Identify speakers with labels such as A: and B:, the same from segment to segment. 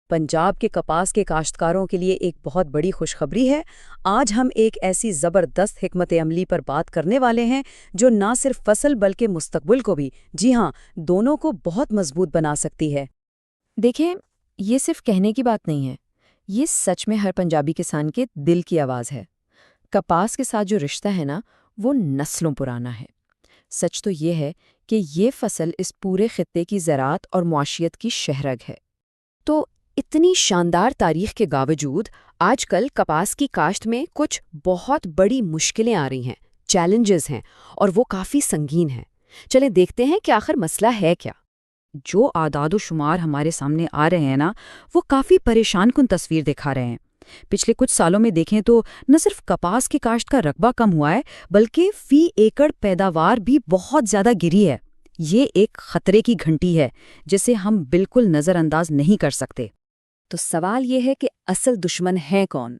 A: پنجاب کے کپاس کے کاشتکاروں کے لیے ایک بہت بڑی خوشخبری ہے۔ آج ہم ایک ایسی زبردست حکمت عملی پر بات کرنے والے ہیں جو نہ صرف فصل بلکہ مستقبل کو بھی، جی ہاں، دونوں کو بہت مضبوط بنا سکتی ہے۔
B: دیکھیں، یہ صرف کہنے کی بات نہیں ہے، یہ سچ میں ہر پنجابی کسان کے دل کی آواز ہے۔ کپاس کے ساتھ جو رشتہ ہے نا، وہ نسلوں پرانا ہے۔ سچ تو یہ ہے کہ یہ فصل اس پورے خطے کی زراعت اور معاشیت کی شہرگ ہے۔ تو اتنی شاندار تاریخ کے باوجود آج کل کپاس کی کاشت میں کچھ بہت بڑی مشکلیں آ رہی ہیں، چیلنجز ہیں، اور وہ کافی سنگین ہیں۔ چلیں دیکھتے ہیں کہ آخر مسئلہ ہے کیا۔
C: جو اعداد و شمار ہمارے سامنے آ رہے ہیں نا، وہ کافی پریشان کن تصویر دکھا رہے ہیں۔ پچھلے کچھ سالوں میں دیکھیں تو نہ صرف کپاس کی کاشت کا رقبہ کم ہوا ہے، بلکہ فی ایکڑ پیداوار بھی بہت زیادہ گری ہے۔ یہ ایک خطرے کی گھنٹی ہے جسے ہم بالکل نظر انداز نہیں کر سکتے۔
B: تو سوال یہ ہے کہ اصل دشمن ہے کون؟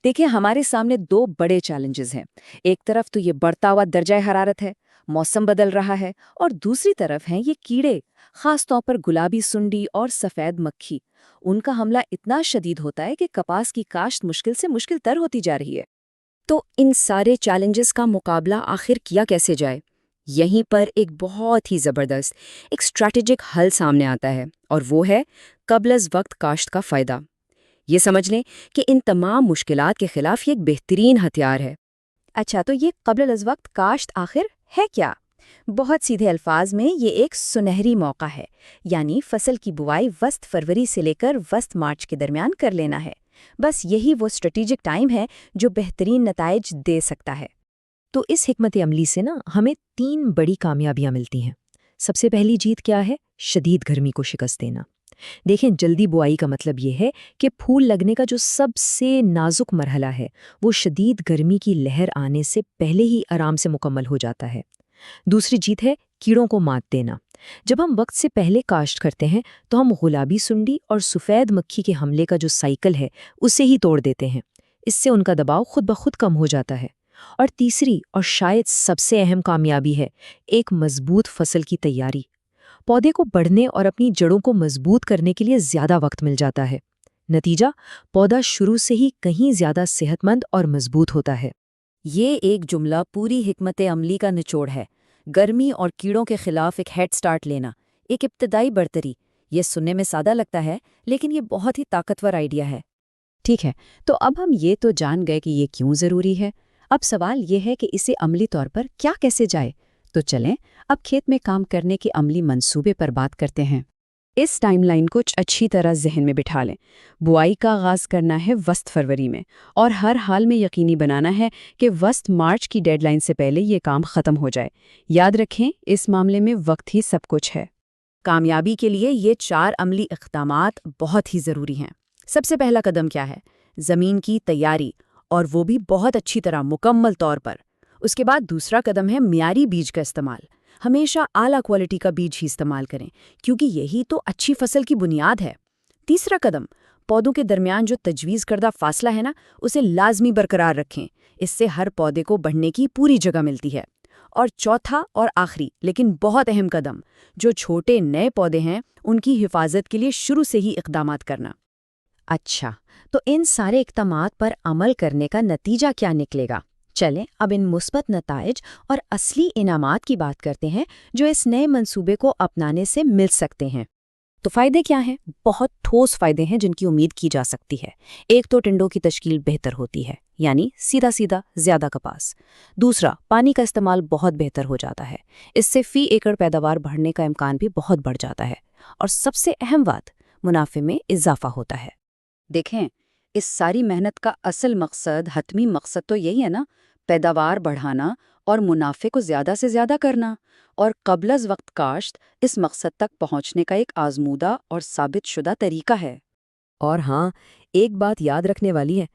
B: دیکھیں، ہمارے سامنے دو بڑے چیلنجز ہیں۔ ایک طرف تو یہ بڑھتا ہوا درجہ حرارت ہے، موسم بدل رہا ہے، اور دوسری طرف ہیں یہ کیڑے، خاص طور پر گلابی سنڈی اور سفید مکھی۔ ان کا حملہ اتنا شدید ہوتا ہے کہ کپاس کی کاشت مشکل سے مشکل تر ہوتی جا رہی ہے۔ تو ان سارے چیلنجز کا مقابلہ آخر کیا کیسے جائے؟ یہیں پر ایک بہت ہی زبردست ایک اسٹریٹجک حل سامنے آتا ہے، اور وہ ہے قبل از وقت کاشت کا فائدہ۔ یہ سمجھ لیں کہ ان تمام مشکلات کے خلاف یہ ایک بہترین ہتھیار ہے۔
D: اچھا، تو یہ قبل از وقت کاشت آخر ہے کیا؟ بہت سیدھے الفاظ میں یہ ایک سنہری موقع ہے، یعنی فصل کی بوائی وسط فروری سے لے کر وسط مارچ کے درمیان کر لینا ہے۔ بس یہی وہ اسٹریٹجک ٹائم ہے جو بہترین نتائج دے سکتا ہے۔
B: تو اس حکمت عملی سے نا ہمیں 3 بڑی کامیابیاں ملتی ہیں۔ سب سے پہلی جیت کیا ہے؟ شدید گرمی کو شکست دینا۔ دیکھیں، جلدی بوائی کا مطلب یہ ہے کہ پھول لگنے کا جو سب سے نازک مرحلہ ہے وہ شدید گرمی کی لہر آنے سے پہلے ہی آرام سے مکمل ہو جاتا ہے۔ دوسری جیت ہے کیڑوں کو مات دینا۔ جب ہم وقت سے پہلے کاشت کرتے ہیں تو ہم گلابی سنڈی اور سفید مکھی کے حملے کا جو سائیکل ہے اسے ہی توڑ دیتے ہیں۔ اس سے ان کا دباؤ خود بخود کم ہو جاتا ہے۔ اور تیسری اور شاید سب سے اہم کامیابی ہے ایک مضبوط فصل کی تیاری۔ پودے کو بڑھنے اور اپنی جڑوں کو مضبوط کرنے کے لیے زیادہ وقت مل جاتا ہے۔ نتیجہ، پودا شروع سے ہی کہیں زیادہ صحت مند اور مضبوط ہوتا ہے۔
A: یہ ایک جملہ پوری حکمت عملی کا نچوڑ ہے۔ گرمی اور کیڑوں کے خلاف ایک ہیڈ سٹارٹ لینا، ایک ابتدائی برتری۔ یہ سننے میں سادہ لگتا ہے، لیکن یہ بہت ہی طاقتور آئیڈیا ہے۔
D: ٹھیک ہے، تو اب ہم یہ تو جان گئے کہ یہ کیوں ضروری ہے۔ اب سوال یہ ہے کہ اسے عملی طور پر کیا کیسے جائے؟ تو چلیں اب کھیت میں کام کرنے کے عملی منصوبے پر بات کرتے ہیں۔ اس ٹائم لائن کو اچھی طرح ذہن میں بٹھا لیں۔ بوائی کا آغاز کرنا ہے وسط فروری میں، اور ہر حال میں یقینی بنانا ہے کہ وسط مارچ کی ڈیڈ لائن سے پہلے یہ کام ختم ہو جائے۔ یاد رکھیں، اس معاملے میں وقت ہی سب کچھ ہے۔
A: کامیابی کے لیے یہ 4 عملی اقدامات بہت ہی ضروری ہیں۔ سب سے پہلا قدم کیا ہے؟ زمین کی تیاری، اور وہ بھی بہت اچھی طرح مکمل طور پر۔ اس کے بعد دوسرا قدم ہے معیاری بیج کا استعمال۔ ہمیشہ اعلیٰ کوالٹی کا بیج ہی استعمال کریں، کیونکہ یہی تو اچھی فصل کی بنیاد ہے۔ تیسرا قدم، پودوں کے درمیان جو تجویز کردہ فاصلہ ہے نا، اسے لازمی برقرار رکھیں۔ اس سے ہر پودے کو بڑھنے کی پوری جگہ ملتی ہے۔ اور چوتھا اور آخری لیکن بہت اہم قدم، جو چھوٹے نئے پودے ہیں ان کی حفاظت کے لیے شروع سے ہی اقدامات کرنا۔
D: اچھا، تو ان سارے اقدامات پر عمل کرنے کا نتیجہ کیا نکلے گا؟ چلیں اب ان مثبت نتائج اور اصلی انعامات کی بات کرتے ہیں جو اس نئے منصوبے کو اپنانے سے مل سکتے ہیں۔
A: تو فائدے کیا ہیں؟ بہت ٹھوس فائدے ہیں جن کی امید کی جا سکتی ہے۔ ایک تو ٹنڈوں کی تشکیل بہتر ہوتی ہے، یعنی سیدھا سیدھا زیادہ کپاس۔ دوسرا، پانی کا استعمال بہت بہتر ہو جاتا ہے۔ اس سے فی ایکڑ پیداوار بڑھنے کا امکان بھی بہت بڑھ جاتا ہے۔ اور سب سے اہم بات، منافع میں اضافہ ہوتا ہے۔ دیکھیں، اس ساری محنت کا اصل مقصد، حتمی مقصد تو یہی ہے نا، پیداوار بڑھانا اور منافع کو زیادہ سے زیادہ کرنا۔ اور قبل از وقت کاشت اس مقصد تک پہنچنے کا ایک آزمودہ اور ثابت شدہ طریقہ ہے۔
B: اور ہاں، ایک بات یاد رکھنے والی ہے،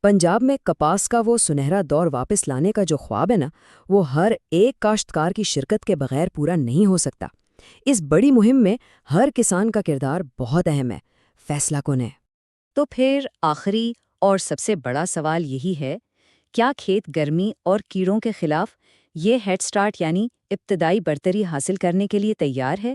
B: پنجاب میں کپاس کا وہ سنہرا دور واپس لانے کا جو خواب ہے نا، وہ ہر ایک کاشتکار کی شرکت کے بغیر پورا نہیں ہو سکتا۔ اس بڑی مہم میں ہر کسان کا کردار بہت اہم ہے، فیصلہ کن ہے۔
A: تو پھر آخری اور سب سے بڑا سوال یہی ہے، کیا کھیت گرمی اور کیڑوں کے خلاف یہ ہیڈ سٹارٹ یعنی ابتدائی برتری حاصل کرنے کے لیے تیار ہے؟